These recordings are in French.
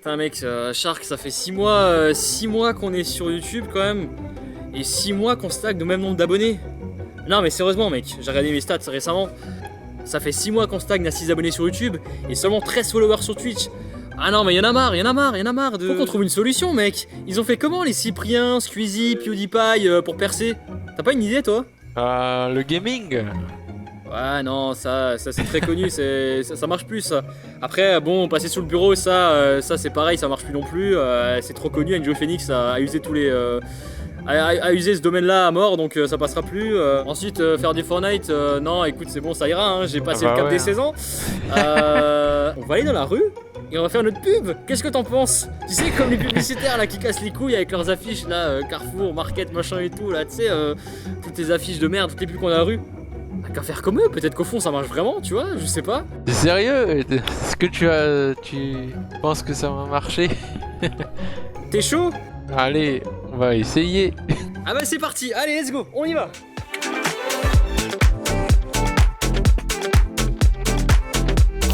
Putain mec, Shark, ça fait 6 mois qu'on est sur YouTube quand même. Et 6 mois qu'on stagne au même nombre d'abonnés. Non mais sérieusement mec, j'ai regardé mes stats récemment. Ça fait 6 mois qu'on stagne à 6 abonnés sur YouTube et seulement 13 followers sur Twitch. Ah non mais y'en a marre de... Faut qu'on trouve une solution mec. Ils ont fait comment les Cyprien, Squeezie, PewDiePie pour percer? T'as pas une idée toi? Le gaming. Ouais non, ça c'est très connu, ça marche plus ça. Après bon, passer sous le bureau ça c'est pareil, ça marche plus non plus. C'est trop connu, Angel Phoenix a usé tous les... a usé ce domaine-là à mort, donc ça passera plus. Ensuite, faire du Fortnite, non, écoute, c'est bon, ça ira, hein, j'ai passé le cap des 16 ans. On va aller dans la rue et on va faire notre pub. Qu'est-ce que t'en penses? Tu sais, comme les publicitaires là qui cassent les couilles avec leurs affiches là, Carrefour, Market, machin et tout, là, tu sais, toutes les affiches de merde, toutes les pubs qu'on a dans la rue. Bah, qu'à faire comme eux, peut-être qu'au fond ça marche vraiment, tu vois, je sais pas. T'es sérieux? Est-ce que tu penses que ça va marcher? T'es chaud? Allez, on va essayer. Ah bah c'est parti, allez let's go, on y va.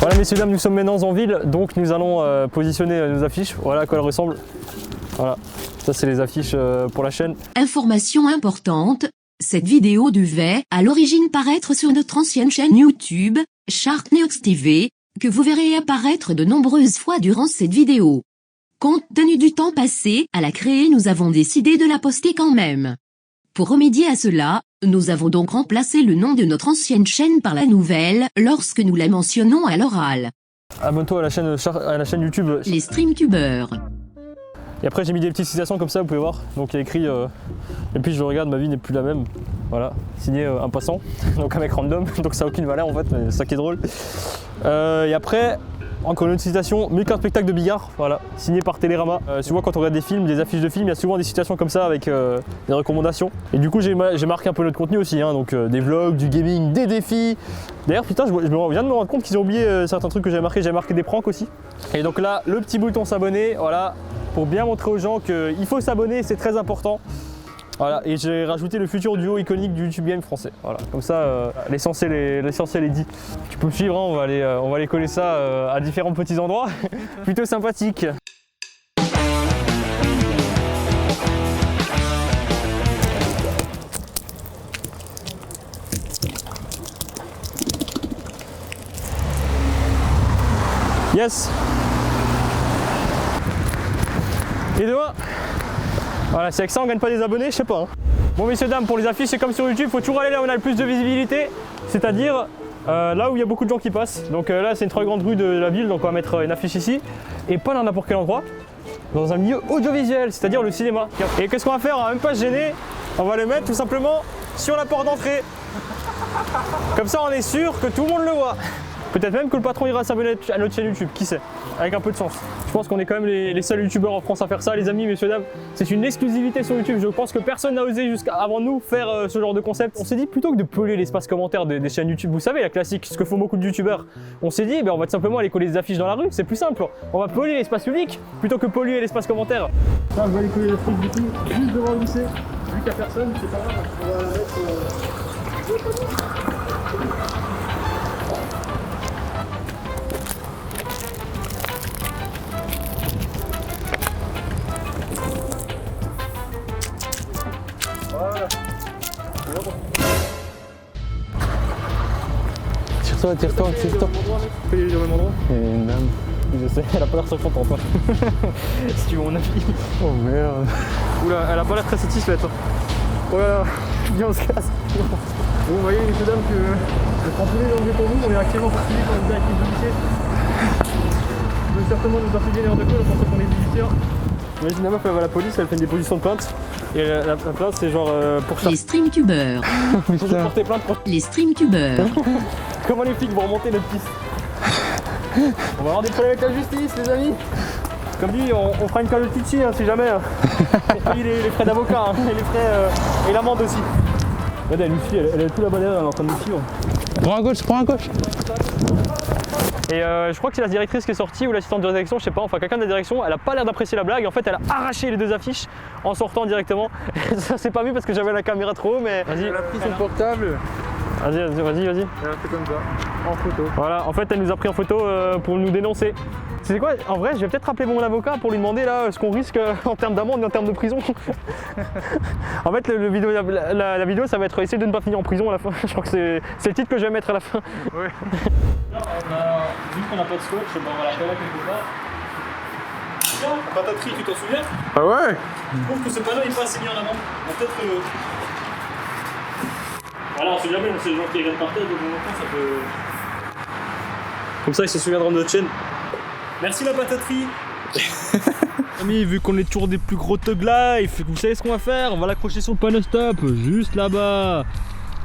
Voilà messieurs dames, nous sommes maintenant en ville, donc nous allons positionner nos affiches. Voilà à quoi elles ressemblent. Voilà, ça c'est les affiches pour la chaîne. Information importante, cette vidéo devait à l'origine paraître sur notre ancienne chaîne YouTube, Sharkneox TV, que vous verrez apparaître de nombreuses fois durant cette vidéo. Compte tenu du temps passé à la créer, nous avons décidé de la poster quand même. Pour remédier à cela, nous avons donc remplacé le nom de notre ancienne chaîne par la nouvelle lorsque nous la mentionnons à l'oral. Abonne-toi à la chaîne YouTube. Les streamtubeurs. Et après j'ai mis des petites citations comme ça, vous pouvez voir. Donc il y a écrit et puis je regarde, ma vie n'est plus la même. Voilà, signé un passant, donc un mec random, donc ça n'a aucune valeur en fait, mais c'est ça qui est drôle. Et après, encore une autre citation, mieux qu'un spectacle de billard, voilà, signé par Télérama. Souvent quand on regarde des films, des affiches de films, il y a souvent des citations comme ça avec des recommandations. Et du coup j'ai marqué un peu notre contenu aussi, hein, donc des vlogs, du gaming, des défis. D'ailleurs putain, je viens de me rendre compte qu'ils ont oublié certains trucs que j'avais marqué des pranks aussi. Et donc là, le petit bouton s'abonner, voilà, pour bien montrer aux gens qu'il faut s'abonner, c'est très important. Voilà, et j'ai rajouté le futur duo iconique du YouTube Game français. Voilà, comme ça, l'essentiel est dit. Tu peux me suivre, hein, on va aller coller ça à différents petits endroits. Plutôt sympathique. Yes. Et demain. Voilà, c'est avec ça on gagne pas des abonnés, je sais pas. Hein. Bon messieurs dames, pour les affiches c'est comme sur YouTube, il faut toujours aller là où on a le plus de visibilité, c'est-à-dire là où il y a beaucoup de gens qui passent. Donc là c'est une très grande rue de la ville, donc on va mettre une affiche ici, et pas dans n'importe quel endroit, dans un milieu audiovisuel, c'est-à-dire le cinéma. Et qu'est-ce qu'on va faire? On va même pas se gêner, on va le mettre tout simplement sur la porte d'entrée. Comme ça on est sûr que tout le monde le voit. Peut-être même que le patron ira s'abonner à notre chaîne YouTube, qui sait, avec un peu de chance. Je pense qu'on est quand même les seuls youtubeurs en France à faire ça, les amis, messieurs, dames. C'est une exclusivité sur YouTube. Je pense que personne n'a osé jusqu'avant nous faire ce genre de concept. On s'est dit, plutôt que de polluer l'espace commentaire des chaînes YouTube, vous savez, la classique, ce que font beaucoup de youtubeurs, on s'est dit, on va tout simplement aller coller des affiches dans la rue, c'est plus simple. On va polluer l'espace public plutôt que polluer l'espace commentaire. Là, on va aller coller l'affiche du coup, juste devant le lycée. Vu qu'il n'y a personne, c'est pas grave, on va la mettre. Tire-toi. Tu peux aller au même endroit? Il y a une dame. Je sais, elle a pas l'air très contente. Si tu veux mon avis. Oh merde. Oula, elle a pas l'air très satisfaite. Oh là là, viens on se casse. Bon, vous voyez messieurs dames que le trampoline est danger pour nous, on est actuellement poursuivis par une directive judiciaire. On peut certainement nous infliger l'erreur de cause pour ceux qu'on est judiciaires. Imagine la meuf, elle va à la police, elle fait une déposition de plainte. Et la plainte c'est genre pour ça. Les streamtubeurs. Pour porter plainte pour... Les streamtubeurs. Comment les flics vont remonter notre piste? On va avoir des problèmes avec la justice les amis. Comme dit, on fera une call de Tichy hein, si jamais. Pour payer les frais d'avocat hein, et les frais et l'amende aussi. Regardez, Lucie, elle est tout là-bas derrière, elle est en train de nous suivre. Prends à gauche. Et je crois que c'est la directrice qui est sortie ou l'assistante de direction, je sais pas, enfin quelqu'un de la direction, elle a pas l'air d'apprécier la blague. En fait, elle a arraché les deux affiches en sortant directement. Ça c'est pas vu parce que j'avais la caméra trop haut, mais vas-y. Elle a pris son portable. Vas-y. C'est comme ça, en photo. Voilà, en fait elle nous a pris en photo pour nous dénoncer. C'est quoi? En vrai, je vais peut-être appeler mon avocat pour lui demander là ce qu'on risque en termes d'amende et en termes de prison. En fait, la vidéo, ça va être essayer de ne pas finir en prison à la fin. Je crois que c'est le titre que je vais mettre à la fin. Ouais. Vu qu'on n'a pas de scotch, on va la faire quelque part. Tiens, la pataterie, tu t'en souviens? Ah ouais? Je trouve que ce panneau n'est pas assez mis en avant. Peut-être que. Voilà, on sait jamais, c'est les gens qui regardent par terre, de bon temps, ça peut. Comme ça, ils se souviendront de notre chaîne. Merci la pataterie. Amis, vu qu'on est toujours des plus gros Thug Life, vous savez ce qu'on va faire? On va l'accrocher sur le panneau stop, juste là-bas.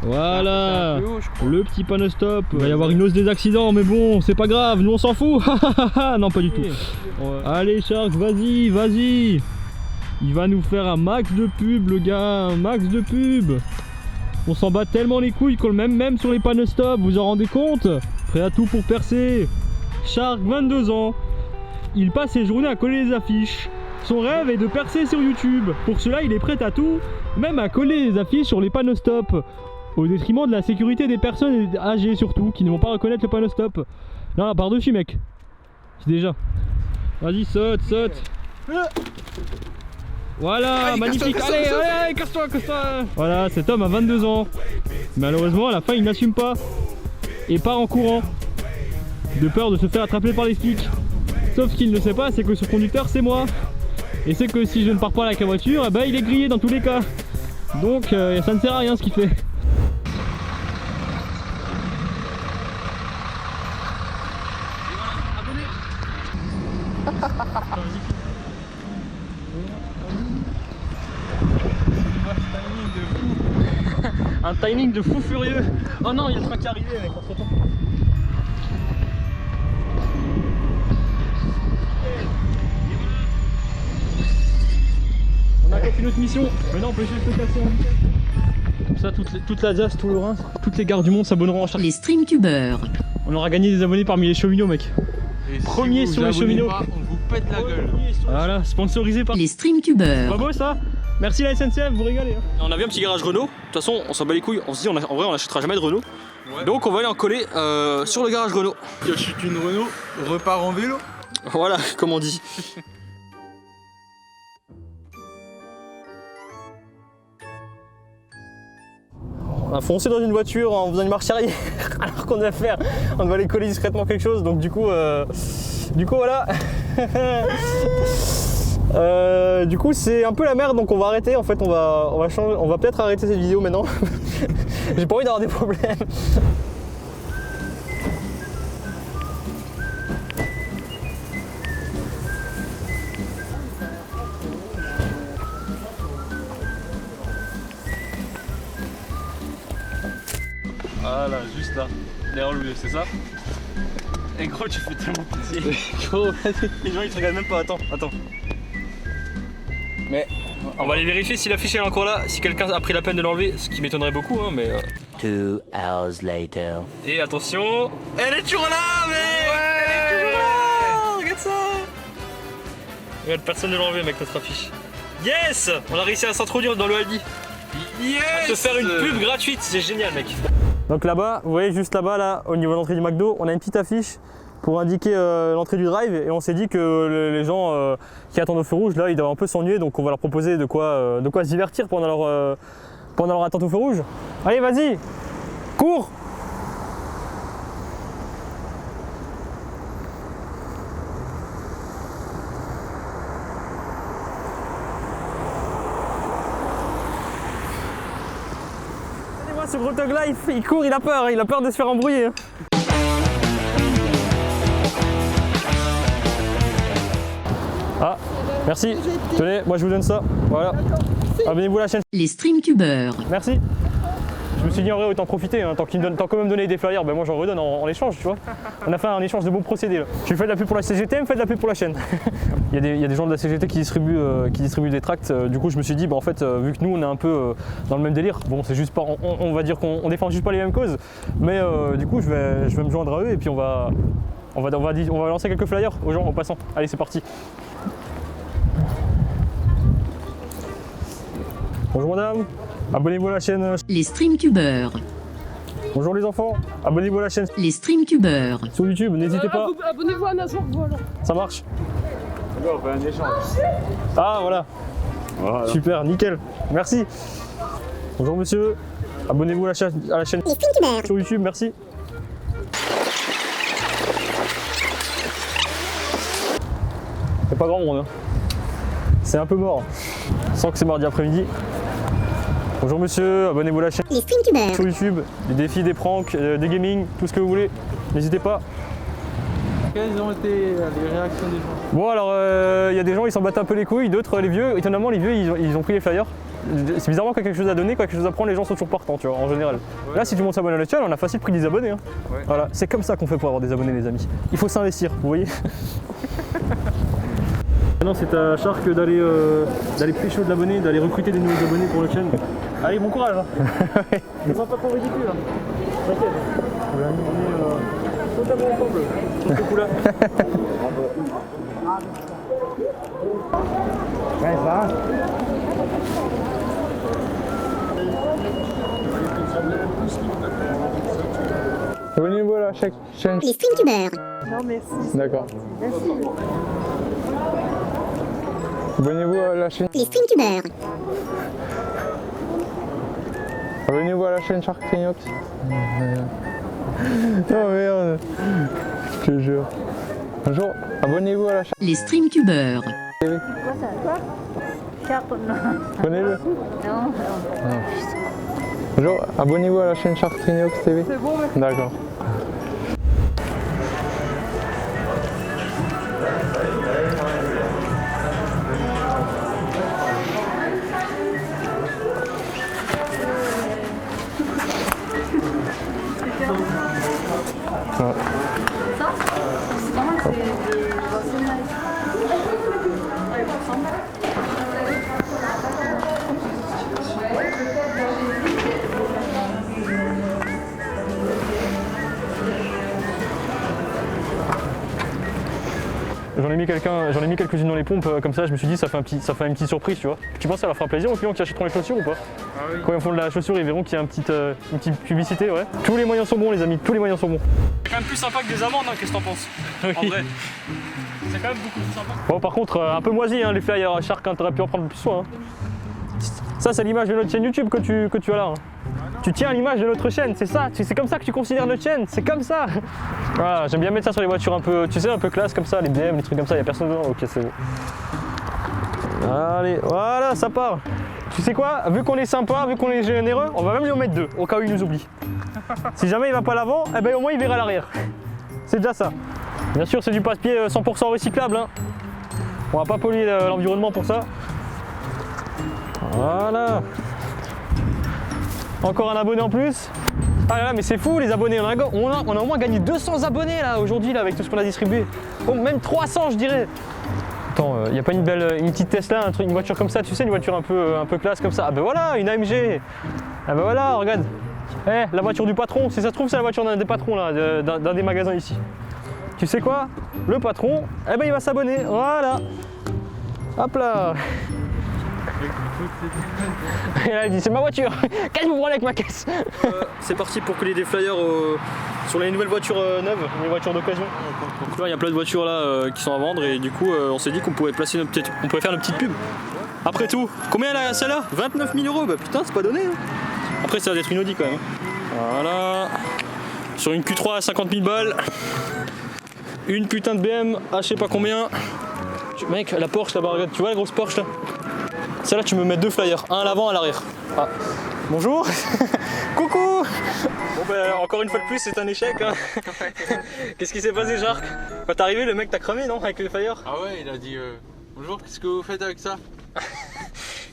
Voilà, le petit panneau stop. Il va y avoir une hausse des accidents, mais bon, c'est pas grave, nous on s'en fout. Non, pas du tout. Allez, Shark, vas-y. Il va nous faire un max de pub, le gars, un max de pub. On s'en bat tellement les couilles qu'on le même sur les panneaux stop, vous en rendez compte? Prêt à tout pour percer. Shark, 22 ans. Il passe ses journées à coller les affiches. Son rêve est de percer sur YouTube. Pour cela, il est prêt à tout, même à coller les affiches sur les panneaux stop. Au détriment de la sécurité des personnes âgées surtout, qui ne vont pas reconnaître le panneau stop. Là, par-dessus, mec. C'est déjà. Vas-y, saute. Voilà, magnifique. Allez, casse-toi. Voilà, cet homme a 22 ans. Malheureusement, à la fin, il n'assume pas. Et part en courant. De peur de se faire attraper par les flics. Sauf ce qu'il ne sait pas, c'est que ce conducteur, c'est moi. Et c'est que si je ne pars pas avec la voiture, eh ben, il est grillé dans tous les cas. Donc, ça ne sert à rien ce qu'il fait. Un timing de fou furieux. Oh non, il y a le train qui est arrivé, mec, entre temps. On a accompli notre mission. Maintenant, on peut juste se casser en vitesse. Comme ça, toute l'Alsace, tout le Rhin, toutes les gares du monde s'abonneront en charge. Les streamtubeurs. On aura gagné des abonnés parmi les cheminots, mec. Et Premier si sur vous les vous abonnez cheminots. pas, on vous pète la gueule. Voilà, sponsorisé par. Les streamtubeurs. Pas beau ça? Merci la SNCF, vous régalez. Hein. On a vu un petit garage Renault. De toute façon, on s'en bat les couilles. On se dit, en vrai, on n'achètera jamais de Renault. Ouais. Donc, on va aller en coller sur le garage Renault. Qui achète une Renault, repart en vélo. Voilà, comme on dit. On a foncé dans une voiture en faisant une marche arrière alors qu'on devait faire, on devait aller coller discrètement quelque chose, donc du coup voilà. Du coup c'est un peu la merde, donc on va arrêter. En fait on va peut-être arrêter cette vidéo maintenant. J'ai pas envie d'avoir des problèmes. Ah là, juste là, derrière le c'est ça? Et gros, tu fais tellement pitié. Gros, les gens ils te regardent même pas, attends. Mais on va aller vérifier si l'affiche est encore là, si quelqu'un a pris la peine de l'enlever, ce qui m'étonnerait beaucoup, hein, mais. 2 hours later. Et attention, elle est toujours là, mec! Ouais, elle est toujours là! Regarde ça! Regarde, personne ne l'a enlevé, mec, notre affiche. Yes! On a réussi à s'introduire dans le Aldi. Yes! À te faire une pub gratuite, c'est génial, mec. Donc là-bas, vous voyez juste là-bas, là, au niveau de l'entrée du McDo, on a une petite affiche pour indiquer l'entrée du drive, et on s'est dit que les gens qui attendent au feu rouge, là, ils doivent un peu s'ennuyer, donc on va leur proposer de quoi se divertir pendant leur attente au feu rouge. Allez, vas-y, cours! Regardez-moi ce gros Thug Life, il court, il a peur de se faire embrouiller. Ah, merci. Tenez, moi je vous donne ça. Voilà. Abonnez-vous à la chaîne. Les streamtubeurs. Merci. Je me suis dit en vrai autant profiter, hein. Tant quand même donné des flyers, ben moi j'en redonne en échange, tu vois. On a fait un échange de bons procédés là. Tu fais de la pub pour la CGT, me fais de la pub pour la chaîne. il y a des gens de la CGT qui distribuent des tracts, du coup je me suis dit, bah en fait, vu que nous on est un peu dans le même délire, bon c'est juste pas, on va dire qu'on défend juste pas les mêmes causes, mais du coup je vais me joindre à eux et puis on va lancer quelques flyers aux gens en passant. Allez, c'est parti. Bonjour madame, abonnez-vous à la chaîne. Les streamtubeurs. Bonjour les enfants, abonnez-vous à la chaîne Les streamtubeurs. sur YouTube, n'hésitez pas. Abonnez-vous à Nazor, voilà. Ça marche? On fait un échange. Ah voilà. Super, nickel. Merci. Bonjour monsieur. Abonnez-vous à la chaîne sur YouTube, merci. C'est pas grand monde. Hein. C'est un peu mort. Sans que c'est mardi après-midi. Bonjour monsieur, abonnez-vous à la chaîne sur YouTube. Des défis, des pranks, des gaming, tout ce que vous voulez. N'hésitez pas. Quelles ont été les réactions des gens? Bon alors, il y a des gens ils s'en battent un peu les couilles, d'autres les vieux, étonnamment les vieux ils ont pris les flyers. C'est bizarrement qu'il y a quelque chose à donner, quelque chose à prendre, les gens sont toujours partants tu vois en général. Ouais. Là si tout le monde s'abonne à la chaîne, on a facile pris des abonnés. Hein. Ouais. Voilà, c'est comme ça qu'on fait pour avoir des abonnés les amis. Il faut s'investir, vous voyez. Maintenant c'est à Shark d'aller pécho de l'abonné, d'aller recruter des nouveaux abonnés pour la chaîne. Allez bon courage hein. Ne sois pas trop ridicule hein. T'inquiète. On est totalement ensemble sur ce coup là. Ouais ça va. Abonnez-vous à la chaîne. Les streamtubeurs. D'accord. Abonnez-vous à la chaîne. Les streamtubeurs. Abonnez-vous à la chaîne Sharknox. Oh merde. Je te jure. Bonjour. Abonnez-vous à la chaîne. Les streamtubeurs. Abonnez-le. Bonjour. Abonnez-vous à la chaîne Sharknox TV. C'est bon. D'accord. J'en ai mis quelques-unes dans les pompes, comme ça je me suis dit ça fait une petite surprise tu vois. Tu penses que ça leur fera plaisir aux clients qui achèteront les chaussures ou pas? Ah oui. Quand ils font de la chaussure ils verront qu'il y a une petite publicité ouais. Tous les moyens sont bons les amis, tous les moyens sont bons. C'est quand même plus sympa que des amendes hein, qu'est-ce que t'en penses? En vrai. C'est quand même beaucoup plus sympa. Bon par contre un peu moisi hein, les flyers Shark hein, t'aurais pu en prendre plus soin. Hein. Ça c'est l'image de notre chaîne YouTube que tu as là. Hein. Tu tiens à l'image de notre chaîne, c'est ça, c'est comme ça que tu considères notre chaîne, c'est comme ça. Voilà, j'aime bien mettre ça sur les voitures un peu, tu sais, un peu classe comme ça, les BM, les trucs comme ça, il n'y a personne dedans, ok c'est bon. Allez, voilà, ça part. Tu sais quoi, vu qu'on est sympa, vu qu'on est généreux, on va même lui en mettre deux, au cas où il nous oublie. Si jamais il va pas à l'avant, eh ben au moins il verra l'arrière. C'est déjà ça. Bien sûr c'est du papier 100% recyclable, hein. On va pas polluer l'environnement pour ça. Voilà. Encore un abonné en plus. Ah là là mais c'est fou les abonnés, on a au moins gagné 200 abonnés là aujourd'hui là avec tout ce qu'on a distribué. Oh, même 300 je dirais. Attends, y a pas une petite Tesla, une voiture comme ça, tu sais, une voiture un peu classe comme ça. Ah ben voilà, une AMG. Ah ben voilà, regarde. Eh, la voiture du patron, si ça se trouve c'est la voiture d'un des patrons là, d'un des magasins ici. Tu sais quoi? Le patron, eh ben il va s'abonner, voilà. Hop là. Et là, il dit c'est ma voiture. Qu'est-ce que vous prenez avec ma caisse? C'est parti pour coller des flyers sur les nouvelles voitures neuves, les voitures d'occasion. Donc là il y a plein de voitures là qui sont à vendre et du coup on s'est dit qu'on pouvait placer on pouvait faire une petite pub. Après tout, combien elle a celle-là? 29 000 €, bah putain c'est pas donné hein. Après ça va être une Audi quand même. Voilà. Sur une Q3 à 50 000 balles. Une putain de BM à je sais pas combien. Mec la Porsche là-bas, regarde, tu vois la grosse Porsche là? Celle-là, tu me mets deux flyers, un à l'avant, un à l'arrière. Ah. Bonjour. Coucou. Bon ben encore une fois de plus, c'est un échec. Hein. Qu'est-ce qui s'est passé, Shark? Quand t'es arrivé, le mec t'a cramé, non? Avec les flyers? Ah ouais, il a dit bonjour, qu'est-ce que vous faites avec ça?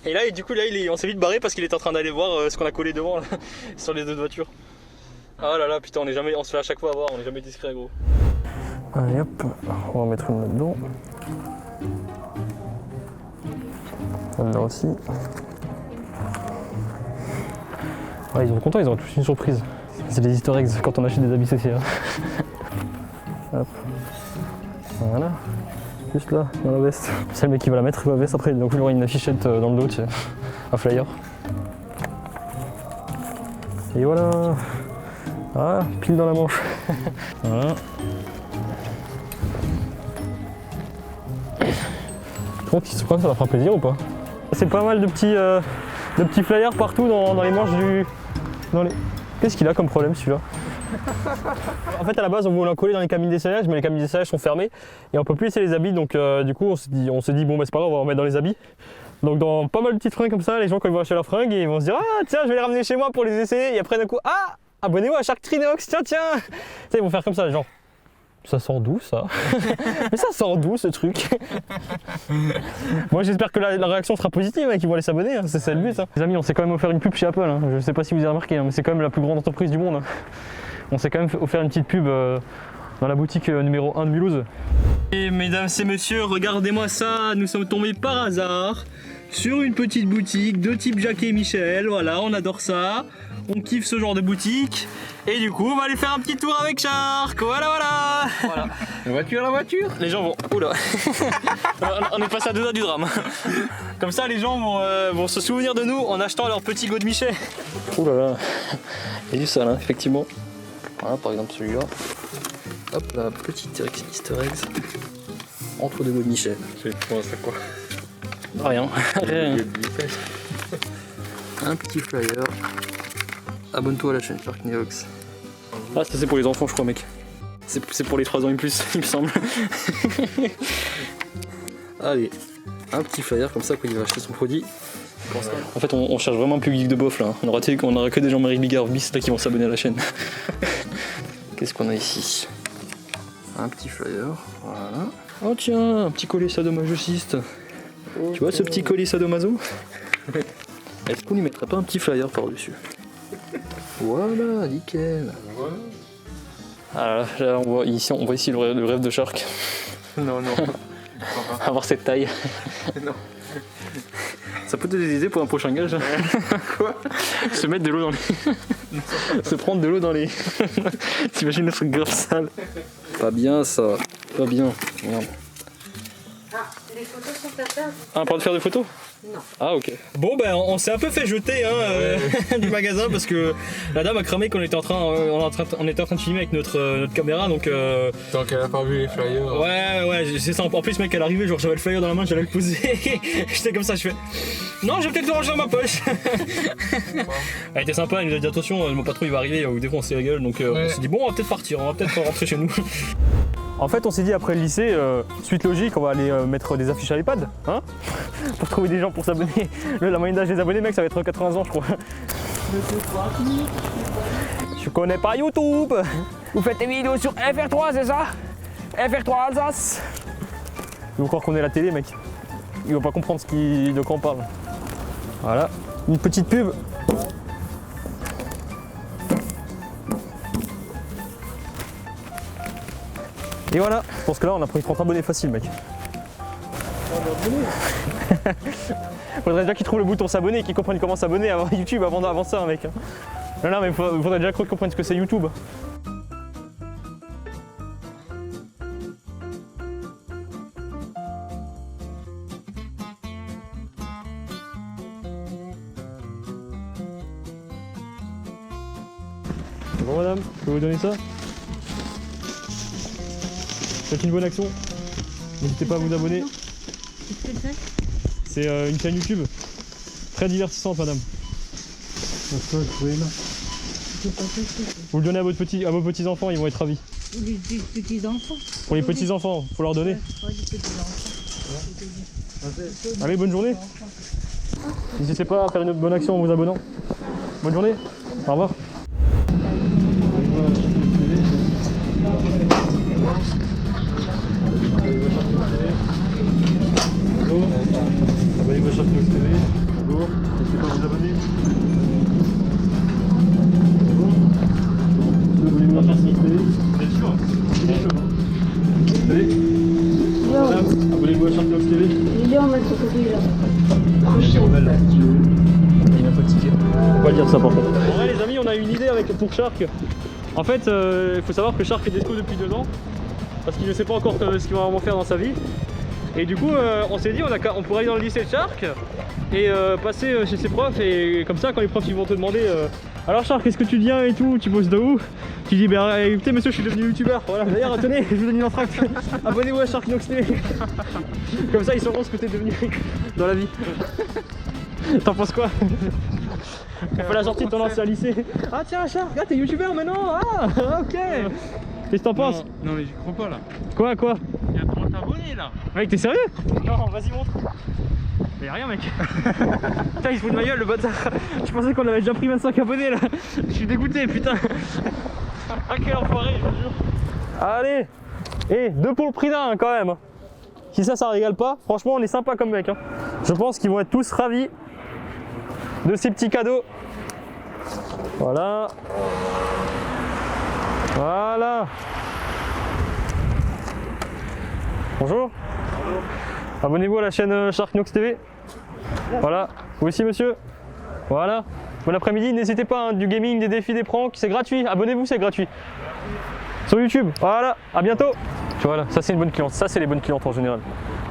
Et là, du coup, là, on s'est vite barré parce qu'il était en train d'aller voir ce qu'on a collé devant là, sur les deux voitures. Ah là là, putain, on se fait à chaque fois avoir, on est jamais discret, gros. Allez hop, on va en mettre une là-dedans. Là aussi. Ouais, ils sont contents, ils auront tous une surprise. C'est des easter eggs quand on achète des habits CCA. Hop. Voilà. Juste là, dans la veste. C'est le mec qui va la mettre, la veste après, donc il aura une affichette dans le dos, tu sais. Un flyer. Et voilà. Ah, pile dans la manche. Voilà. Tu crois que ça leur fera plaisir ou pas? C'est pas mal de petits flyers partout dans les manches du... Qu'est-ce qu'il a comme problème celui-là? En fait à la base on voulait en coller dans les cabines d'essayage, mais les cabines d'essayage sont fermées et on peut plus laisser les habits, donc du coup on s'est dit bon bah c'est pas grave, on va en mettre dans les habits. Donc dans pas mal de petites fringues comme ça, les gens quand ils vont acheter leurs fringues, ils vont se dire ah tiens je vais les ramener chez moi pour les essayer, et après d'un coup ah abonnez-vous à Shark Trinox, tiens. Tu sais, ils vont faire comme ça les gens. Ça sent d'où ça? Mais ça sent d'où ce truc? Moi j'espère que la réaction sera positive et qu'ils vont aller s'abonner, hein. C'est le but. Hein. Les amis, on s'est quand même offert une pub chez Apple, hein. Je sais pas si vous avez remarqué, hein, mais c'est quand même la plus grande entreprise du monde. Hein. On s'est quand même offert une petite pub dans la boutique numéro 1 de Mulhouse. Et mesdames et messieurs, regardez-moi ça, nous sommes tombés par hasard sur une petite boutique de type Jackie et Michel, voilà, on adore ça. On kiffe ce genre de boutique et du coup on va aller faire un petit tour avec Shark, voilà. La voiture. Les gens vont... Oula. On est passé à 2 doigts du drame. Comme ça les gens vont se souvenir de nous en achetant leur petit God Michel. Oula là, il y a du sale hein, effectivement. Voilà par exemple celui-là. Hop la petite easter eggs entre deux God Michel. C'est quoi? Rien. Un petit flyer. Abonne-toi à la chaîne Shark Neox. Ah ça c'est pour les enfants je crois mec. C'est pour les 3 ans et plus il me semble. Allez, un petit flyer comme ça quand il va acheter son produit. En fait on cherche vraiment un public de bof là. On aura que des gens Marie Bigard bis là qui vont s'abonner à la chaîne. Qu'est-ce qu'on a ici? Un petit flyer, voilà. Oh tiens, un petit collier sadomasochiste. Tu vois ce petit collier sadomaso? Est-ce qu'on lui mettrait pas un petit flyer par-dessus? Voilà, nickel. Ah là, on voit ici le rêve de Shark. Non. Avoir cette taille. Non. Ça peut te des idées pour un prochain gage. Quoi? Se mettre de l'eau dans les... Se prendre de l'eau dans les... T'imagines le truc grave sale. Pas bien ça. Pas bien. Merde. Ah, les photos sont à faire. Ah, pas de faire de photos? Non. Ah ok. Bon ben on s'est un peu fait jeter hein, du magasin parce que la dame a cramé qu'on était en train de filmer avec notre caméra donc Tant qu'elle a pas vu les flyers. Ouais c'est ça. En plus mec elle arrivait genre j'avais le flyer dans la main, j'allais le poser. J'étais comme ça, je fais non je vais peut-être le ranger dans ma poche. Elle était sympa, elle nous a dit attention mon patron il va arriver ou des fois on s'y rigole donc on s'est dit bon on va peut-être partir, on va peut-être rentrer chez nous. En fait, on s'est dit après le lycée, suite logique, on va aller mettre des affiches à l'iPad, hein, pour trouver des gens pour s'abonner. La moyenne d'âge des abonnés, mec, ça va être 80 ans, je crois. Je connais pas YouTube. Vous faites des vidéos sur FR3, c'est ça? FR3 Alsace. Ils vont croire qu'on est à la télé, mec. Ils vont pas comprendre de quoi on parle. Voilà, une petite pub. Et voilà, je pense que là on a pris 30 abonnés facile mec. Faudrait déjà qu'ils trouvent le bouton s'abonner et qu'ils comprennent comment s'abonner avant YouTube avant ça mec. Non mais faudrait déjà qu'ils comprennent ce que c'est YouTube. Bon madame, je peux vous donner ça? C'est une bonne action. N'hésitez pas à vous abonner. C'est une chaîne YouTube très divertissante, madame. Vous le donnez à vos petits enfants, ils vont être ravis. Les petits enfants. Pour les petits enfants, faut leur donner. Ouais, les petits enfants. Allez, bonne journée. N'hésitez pas à faire une bonne action en vous abonnant. Bonne journée. Au revoir. Abonnez-vous à Shark Neox TV. Bonjour. N'hésitez pas à vous abonner. Abonnez-vous à Shark Neox TV. Vous êtes sûr? Allez. Madame, abonnez-vous à Shark Neox TV. Il est en mettre ce côté là. Il m'a fatigué. Faut pas dire ça par contre. En vrai les amis, on a une idée pour Shark. En fait, il faut savoir que Shark fait des disco depuis 2 ans. Parce qu'il ne sait pas encore ce qu'il va vraiment faire dans sa vie. Et du coup, on s'est dit on pourrait aller dans le lycée de Shark et passer chez ses profs, et comme ça quand les profs ils vont te demander Alors Charles, qu'est-ce que tu deviens et tout? Tu bosses de où? Tu dis bah écoutez monsieur, je suis devenu youtubeur. Voilà, d'ailleurs tenez, je vous donne une entracte. Abonnez-vous à Shark Nox TV. Comme ça ils sauront ce que t'es devenu dans la vie. T'en penses quoi? On fait la sortie de ton ancien lycée. Ah tiens Shark, regarde t'es youtubeur maintenant. Ah ok. Qu'est-ce que t'en penses? Non mais j'y crois pas là. Quoi? Il y a 30 abonnés là. Mec t'es sérieux? Non vas-y montre. Mais y'a rien mec. Putain il se fout de ma gueule le bâtard. Je pensais qu'on avait déjà pris 25 abonnés là. Je suis dégoûté putain. Ah quel enfoiré je vous jure. Allez. Et 2 pour le prix d'un quand même. Si ça régale pas, franchement on est sympa comme mec hein. Je pense qu'ils vont être tous ravis de ces petits cadeaux. Voilà. Voilà. Bonjour. Abonnez-vous à la chaîne Shark Nox TV. Voilà. Vous aussi monsieur. Voilà. Bon après-midi, n'hésitez pas, hein, du gaming, des défis, des pranks, c'est gratuit. Abonnez-vous, c'est gratuit. Sur YouTube. Voilà. À bientôt. Tu vois là, ça c'est une bonne cliente. Ça c'est les bonnes clientes en général.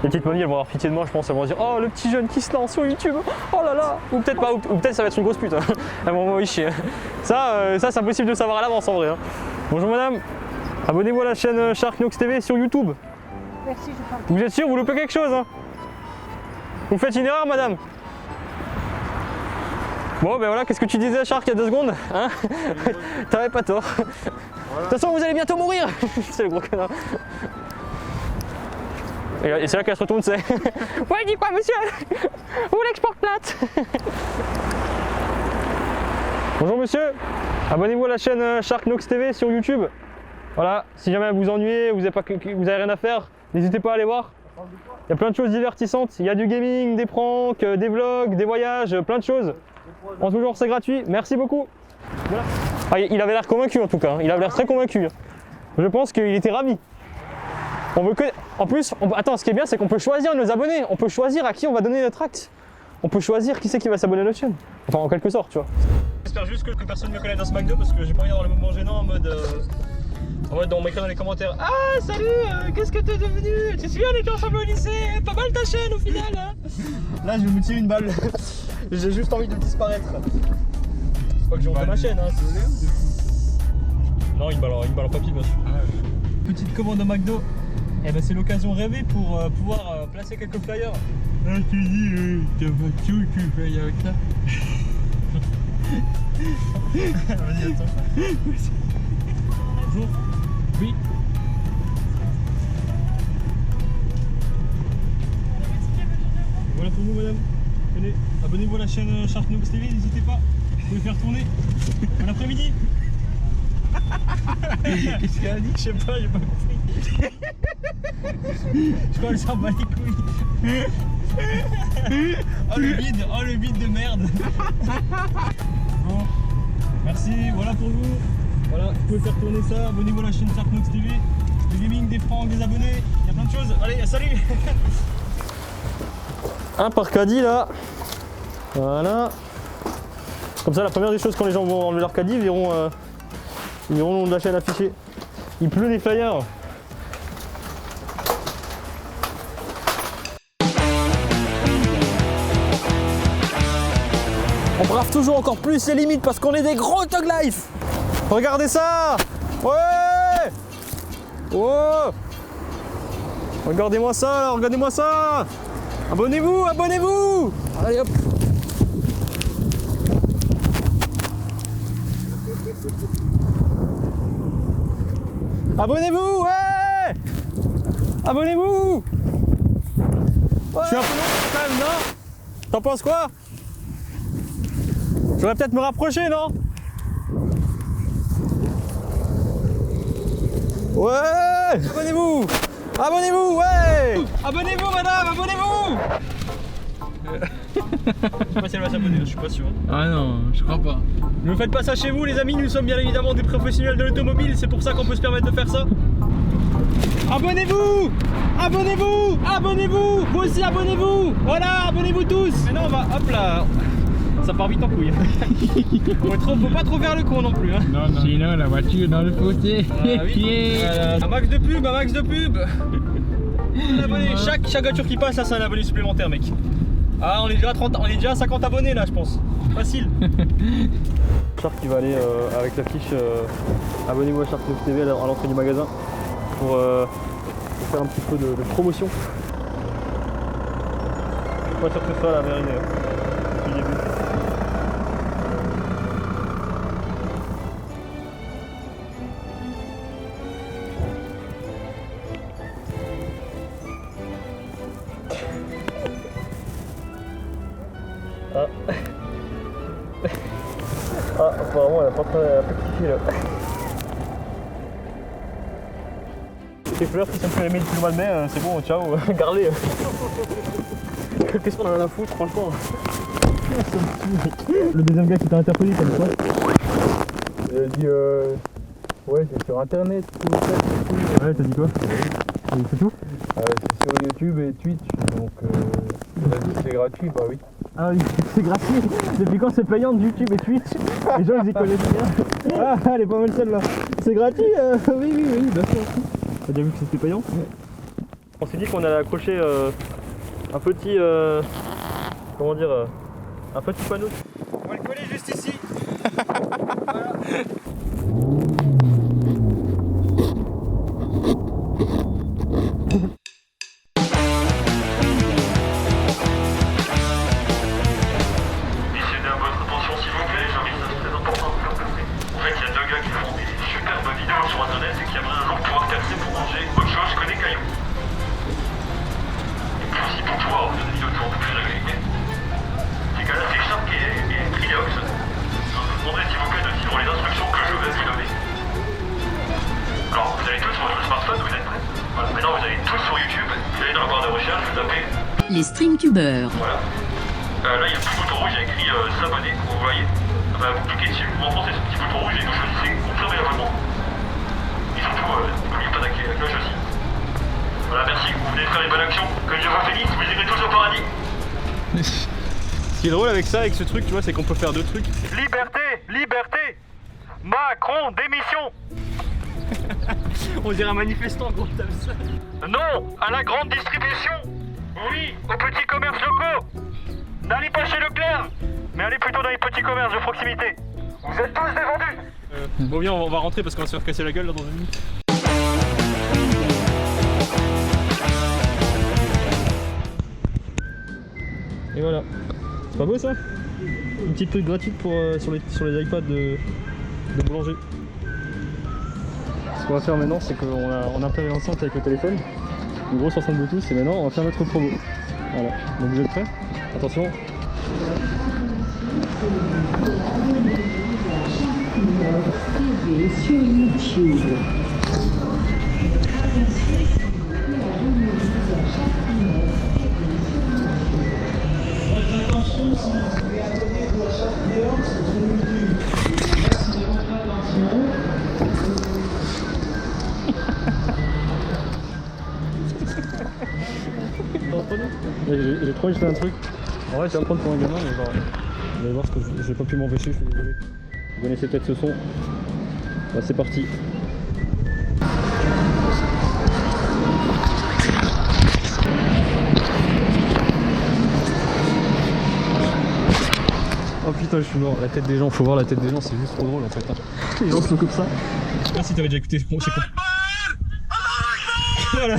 Les petites mamies elles vont avoir pitié de moi, je pense, elles vont dire oh le petit jeune qui se lance sur YouTube, oh là là. Ou peut-être pas, ou peut-être ça va être une grosse pute. Hein. Elles vont m'envoyer chier. Ça c'est impossible de savoir à l'avance en vrai. Hein. Bonjour madame. Abonnez-vous à la chaîne Shark Nox TV sur YouTube. Merci, je parle. Vous êtes sûr, vous loupez quelque chose hein? Vous faites une erreur madame? Bon ben voilà, qu'est-ce que tu disais Shark il y a 2 secondes hein? T'avais pas tort. De toute façon vous allez bientôt mourir. C'est le gros connard. Et c'est là qu'elle se retourne, c'est. Ouais, dis quoi, monsieur? Vous voulez que je porte plainte? Bonjour, monsieur. Abonnez-vous à la chaîne Shark Nox TV sur YouTube. Voilà, si jamais vous ennuyez, vous avez rien à faire, n'hésitez pas à aller voir. Il y a plein de choses divertissantes. Il y a du gaming, des pranks, des vlogs, des voyages, plein de choses. En tout genre, c'est gratuit. Merci beaucoup. Voilà. Ah, il avait l'air convaincu en tout cas. Il avait l'air très convaincu. Je pense qu'il était ravi. On veut que... En plus, attends, ce qui est bien, c'est qu'on peut choisir nos abonnés. On peut choisir à qui on va donner notre acte. On peut choisir qui c'est qui va s'abonner à notre chaîne. Enfin, en quelque sorte, tu vois. J'espère juste que personne ne me connaît dans ce McDo parce que j'ai pas envie d'avoir le moment gênant en mode on m'écrit dans les commentaires. Ah, salut, qu'est-ce que t'es devenu? Tu te souviens, on était ensemble au lycée? Pas mal ta chaîne au final. Hein. Là, je vais me tirer une balle. J'ai juste envie de disparaître. C'est pas que j'ai honte de ma chaîne, hein. Non, une balle en papier, bien sûr. Petite commande au McDo. Eh ben c'est l'occasion rêvée pour pouvoir placer quelques flyers. Ah tu dis, t'as pas tout, tu fais avec ça. Vas-y attends. Bonjour. Oui. Voilà pour vous madame. Tenez, abonnez-vous à la chaîne Shark Nox TV, n'hésitez pas. Vous pouvez faire tourner. Bon après-midi. Qu'est-ce qu'elle a dit? Je sais pas, j'ai pas compris. Je crois qu'elle s'en bat les couilles. Oh le vide de merde. Bon, merci, voilà pour vous. Voilà, vous pouvez faire tourner ça. Abonnez-vous à la chaîne Shark Nox TV. Du gaming, des pranks, des abonnés, il y a plein de choses. Allez, salut. Un par caddie là. Voilà. Comme ça, la première des choses quand les gens vont enlever leur caddie, ils verront le nom de la chaîne affiché. Il pleut des flyers. On brave toujours encore plus les limites parce qu'on est des gros Thug Life. Regardez ça. Ouais. Oh. Regardez-moi ça là, regardez-moi ça. Abonnez-vous, abonnez-vous. Allez hop. Abonnez-vous, ouais. Abonnez-vous. Ouais. Je suis un peu long quand même, non? T'en penses quoi? Je devrais peut-être me rapprocher, non? Ouais. Abonnez-vous. Abonnez-vous, ouais. Abonnez-vous, madame, abonnez-vous. Je sais pas si elle va s'abonner, je suis pas sûr. Ah non, je crois pas. Ne faites pas ça chez vous les amis, nous sommes bien évidemment des professionnels de l'automobile, c'est pour ça qu'on peut se permettre de faire ça. Abonnez-vous. Abonnez-vous. Abonnez-vous. Vous aussi abonnez-vous. Voilà, abonnez-vous tous. Maintenant on va, hop là, ça part vite en couille. Faut pas trop faire le con non plus. Hein. Non, non. Sinon la voiture dans le fossé. Ah, oui. Un max de pub, un max de pub. Chaque voiture qui passe, là c'est un abonné supplémentaire mec. Ah, on est déjà à 50 abonnés là, je pense. Facile. Shark qui va aller avec l'affiche abonnez-vous à Shark News TV à l'entrée du magasin pour faire un petit peu de promotion. Je suis pas sûr que ce soit la meilleure idée. Depuis le début. Ah. Ah, apparemment elle a pas kiffé là. Les fleurs qui sont plus aimées depuis le mois de mai, c'est bon, ciao, gardez. Qu'est-ce qu'on en a à foutre, franchement. Le deuxième gars qui t'a interpellé, t'as dit quoi? Il a dit ouais, c'est sur internet, tout ça, tout. Ouais, t'as dit quoi? C'est tout? C'est sur YouTube et Twitch, donc il a dit que c'est gratuit, bah oui. Ah oui, c'est gratuit. Depuis quand c'est payant de YouTube et Twitch? Les gens ils y connaissent bien. Ah, elle est pas mal celle-là. C'est gratuit oui, bien sûr. T'as déjà vu que c'était payant? On s'est dit qu'on allait accrocher un petit... comment dire un petit panneau. On va le coller juste ici. Voilà. Les streamtubeurs. Voilà. Là, il y a un petit bouton rouge, il y a écrit s'abonner, vous voyez. Vous cliquez dessus, vous renfoncez ce petit bouton rouge et vous choisissez confirmer l'abonnement. Et surtout, n'oubliez pas d'activer la cloche aussi. Voilà, merci, vous venez de faire une bonne action. Que Dieu vous bénisse, vous irez tous au paradis. Ce qui est drôle avec ça, avec ce truc, tu vois, c'est qu'on peut faire deux trucs. Liberté, liberté, Macron, démission. On dirait un manifestant gros, t'as vu ça? Non à la grande distribution. Oui aux petits commerces locaux. N'allez pas chez Leclerc, mais allez plutôt dans les petits commerces de proximité. Vous êtes tous des vendus. Bon bien, on va rentrer parce qu'on va se faire casser la gueule là dans une minute. Et voilà. C'est pas beau ça? Une petite truc gratuite pour, sur les iPads de boulanger. Ce qu'on va faire maintenant, c'est qu'on a imprimé l'enceinte avec le téléphone, une grosse enceinte Bluetooth, et maintenant on va faire notre promo. Voilà, donc vous êtes prêts? Attention. TV sur YouTube. J'ai trop envie de faire un truc. En vrai, je vais me prendre pour un gamin, mais genre, vous allez voir ce que j'ai pas pu m'empêcher, je suis désolé. Vous connaissez peut-être ce son. Bah, c'est parti. Oh putain, je suis mort. La tête des gens, faut voir la tête des gens, c'est juste trop drôle en fait. Hein. Les gens sont comme ça. Je sais pas si t'avais déjà écouté. Bon, c'est quoi. Voilà,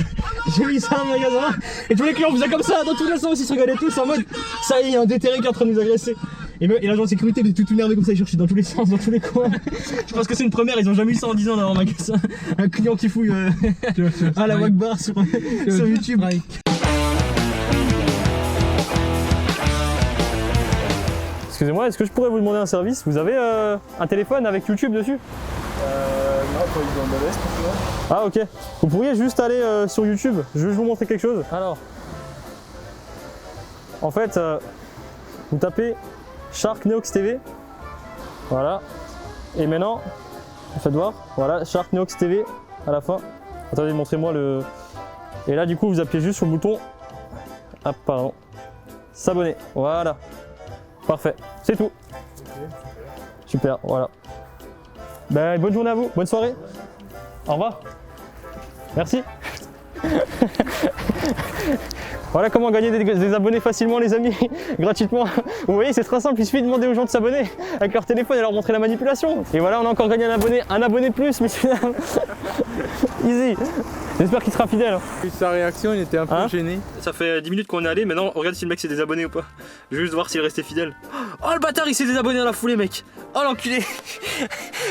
j'ai mis ça dans le magasin et tous les clients faisaient comme ça dans tous les sens, ils se regardaient tous en mode ça y est, il y a un déterré qui est en train de nous agresser. Et l'agent de sécurité il est tout énervé comme ça, il cherche dans tous les sens, dans tous les coins. Je pense que c'est une première, ils ont jamais eu ça en 10 ans dans leur magasin. Un client qui fouille à la Wagbar sur YouTube. Excusez-moi, est-ce que je pourrais vous demander un service? Vous avez un téléphone avec YouTube dessus? Non, pas eu dans le reste, tu vois. Ah ok, vous pourriez juste aller sur YouTube, je vais vous montrer quelque chose. Alors, en fait, vous tapez Shark News TV, voilà, et maintenant, faites voir, voilà, Shark News TV à la fin. Attendez, montrez-moi le... Et là du coup, vous appuyez juste sur le bouton, ah pardon, s'abonner, voilà, parfait, c'est tout. Super, voilà. Ben, bonne journée à vous, bonne soirée. Au revoir. Merci. Voilà comment gagner des abonnés facilement les amis, gratuitement. Vous voyez c'est très simple, il suffit de demander aux gens de s'abonner avec leur téléphone et leur montrer la manipulation. Et voilà on a encore gagné un abonné plus messieurs dames. Easy. J'espère qu'il sera fidèle. Sa réaction, il était un peu gêné. Ça fait 10 minutes qu'on est allé, maintenant regarde si le mec s'est désabonné ou pas. Je vais juste voir s'il est resté fidèle. Oh le bâtard il s'est désabonné dans la foulée mec. Oh l'enculé.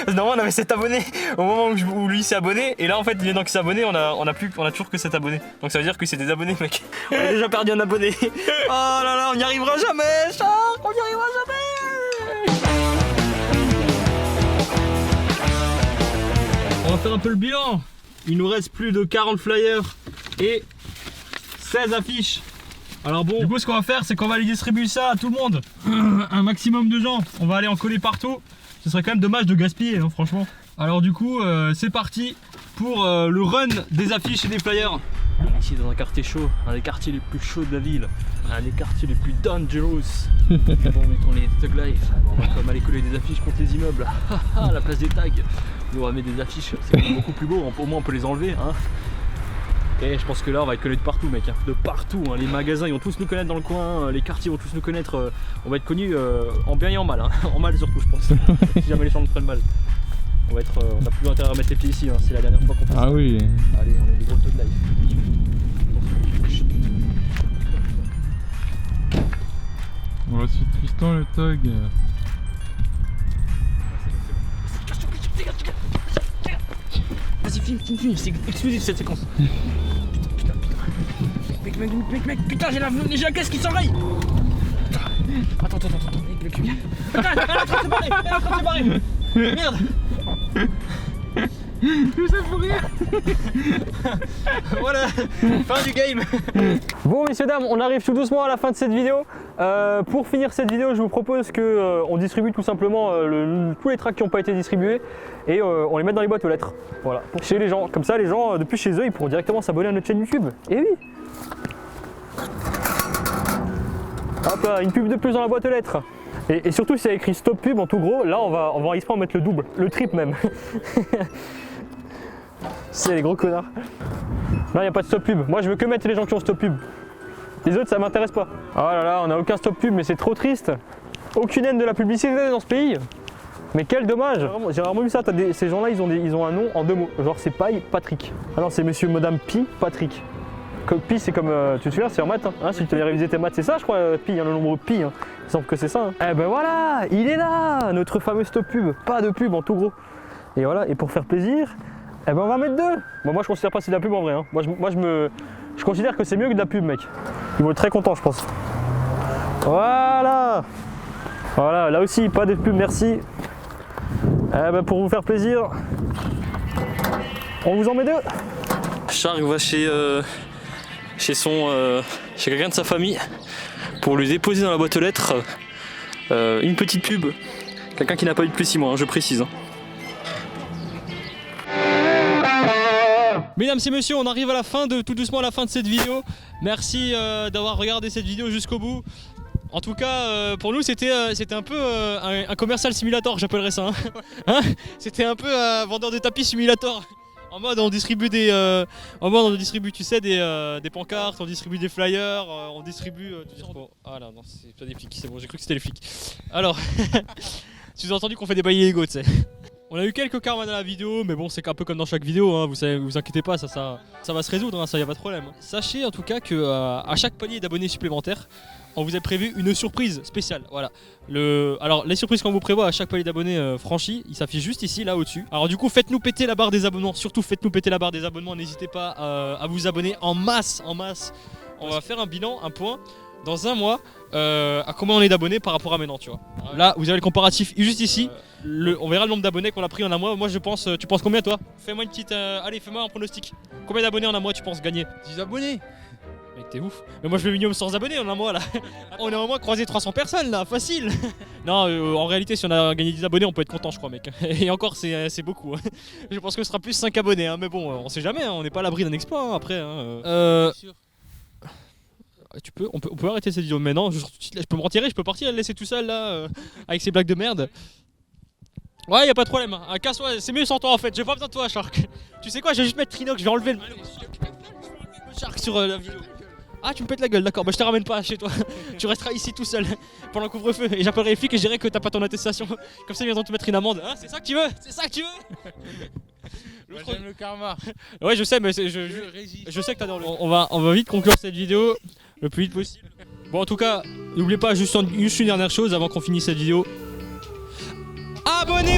Normalement on avait 7 abonnés au moment où lui s'est abonné. Et là en fait il est dans qui s'est abonné, on a toujours que 7 abonnés. Donc ça veut dire que c'est désabonné mec. On a déjà perdu un abonné. Oh là là on n'y arrivera jamais Shark, on n'y arrivera jamais. On va faire un peu le bilan. Il nous reste plus de 40 flyers et 16 affiches. Alors bon, du coup ce qu'on va faire c'est qu'on va aller distribuer ça à tout le monde. Un maximum de gens. On va aller en coller partout. Ce serait quand même dommage de gaspiller hein, franchement. Alors du coup c'est parti pour le run des affiches et des flyers. Ici dans un quartier chaud, un des quartiers les plus chauds de la ville. Un des quartiers les plus dangerous. Bon mettons les Thug Life. On va quand même aller coller des affiches contre les immeubles. À la place des tags. Nous on va mettre des affiches, c'est beaucoup plus beau, au moins on peut les enlever hein. Et je pense que là on va être connus de partout mec, hein. De partout, hein. Les magasins ils vont tous nous connaître dans le coin, les quartiers vont tous nous connaître, on va être connus en bien et en mal, hein. En mal surtout je pense, si jamais les gens nous prennent mal. On va être, on a plus intérêt à mettre les pieds ici, hein. C'est la dernière fois qu'on fait ça. Ah oui. Allez on est des gros taux de life. Voici Tristan le tag. Vas-y filme, c'est exclusif cette séquence. Putain j'ai la caisse qui s'enraye. Attends, avec le cul. Putain, elle est en train de se barrer, Merde. Tout ça pour rien. Voilà, fin du game. Bon messieurs dames, on arrive tout doucement à la fin de cette vidéo. Pour finir cette vidéo, je vous propose que on distribue tout simplement tous les tracts qui n'ont pas été distribués et on les met dans les boîtes aux lettres. Voilà, pour chez les gens. Comme ça, les gens depuis chez eux, ils pourront directement s'abonner à notre chaîne YouTube. Et oui. Hop là, une pub de plus dans la boîte aux lettres. Et surtout, s'il y a écrit stop pub en tout gros, là on va en mettre le double, le triple même. C'est les gros connards. Non, il n'y a pas de stop pub. Moi, je veux que mettre les gens qui ont stop pub. Les autres, ça m'intéresse pas. Oh là là, on n'a aucun stop pub, mais c'est trop triste. Aucune haine de la publicité dans ce pays. Mais quel dommage. J'ai rarement vu ça. Ces gens-là, ils ont un nom en 2 mots. Genre, c'est Paille Patrick. Ah non, c'est monsieur, madame Pi Patrick. Pi, c'est comme. Tu te souviens, c'est en maths. Hein, si tu avais révisé tes maths, c'est ça, je crois, Pi, hein, le nombre Pi. Hein. Il semble que c'est ça. Hein. Eh ben voilà, il est là, notre fameux stop pub. Pas de pub en tout gros. Et voilà, et pour faire plaisir. Eh ben on va mettre 2. Bon moi je considère pas que c'est de la pub en vrai hein. Je considère que c'est mieux que de la pub mec. Ils vont être très contents je pense. Voilà. Voilà, là aussi pas de pub, merci. Eh ben pour vous faire plaisir, on vous en met 2. Shark va chez quelqu'un de sa famille pour lui déposer dans la boîte aux lettres une petite pub. Quelqu'un qui n'a pas eu de plus 6 mois, hein, je précise. Hein. Mesdames et messieurs, on arrive à la fin tout doucement à la fin de cette vidéo. Merci d'avoir regardé cette vidéo jusqu'au bout. En tout cas, pour nous, c'était un peu un commercial simulator, j'appellerais ça. Hein c'était un peu un vendeur de tapis simulator. En mode, on distribue tu sais, des pancartes, on distribue des flyers, on distribue. Bon, ah là, non, c'est pas des flics, c'est bon, j'ai cru que c'était les flics. Alors, tu as entendu qu'on fait des bails illégaux, tu sais. On a eu quelques karmas dans la vidéo, mais bon, c'est un peu comme dans chaque vidéo, hein, vous inquiétez pas, ça va se résoudre, hein, ça y a pas de problème. Sachez en tout cas que à chaque palier d'abonnés supplémentaires, on vous a prévu une surprise spéciale. Voilà. Alors les surprises qu'on vous prévoit à chaque palier d'abonnés franchi, il s'affiche juste ici, là au-dessus. Alors du coup, faites-nous péter la barre des abonnements, surtout faites-nous péter la barre des abonnements, n'hésitez pas à vous abonner en masse. On va faire un bilan, un point. Dans un mois, à combien on est d'abonnés par rapport à maintenant, tu vois. Là, vous avez le comparatif juste ici. On verra le nombre d'abonnés qu'on a pris en un mois. Moi, je pense. Tu penses combien, toi? Fais-moi une petite. Allez, fais-moi un pronostic. Combien d'abonnés en un mois tu penses gagner? 10 abonnés. Mec, t'es ouf. Mais moi, je veux minimum 100 abonnés en un mois là. On a au moins croisé 300 personnes là, facile. Non, en réalité, si on a gagné 10 abonnés, on peut être content, je crois, mec. Et encore, c'est beaucoup. Je pense que ce sera plus 5 abonnés. Hein. Mais bon, on sait jamais. Hein. On n'est pas à l'abri d'un exploit hein, après. Hein. On peut arrêter cette vidéo maintenant, je peux me retirer, je peux partir et le laisser tout seul là avec ces blagues de merde. Ouais, y a pas de problème, hein. Casse-toi, c'est mieux sans toi en fait, j'ai pas besoin de toi Shark. Tu sais quoi, je vais juste mettre Trinox, je vais enlever le Shark sur la vidéo. Ah, tu me pètes la gueule, d'accord, bah je te ramène pas chez toi. Tu resteras ici tout seul pendant le couvre-feu et j'appellerai les flics et je dirai que t'as pas ton attestation. Comme ça ils viendront te mettre une amende. Hein, c'est ça que tu veux? C'est ça que tu veux? Moi, j'aime le karma. Ouais, je sais, mais je sais que t'adores le. On va vite conclure cette vidéo le plus vite possible. Bon, en tout cas, n'oubliez pas juste une dernière chose avant qu'on finisse cette vidéo. Abonnez-vous!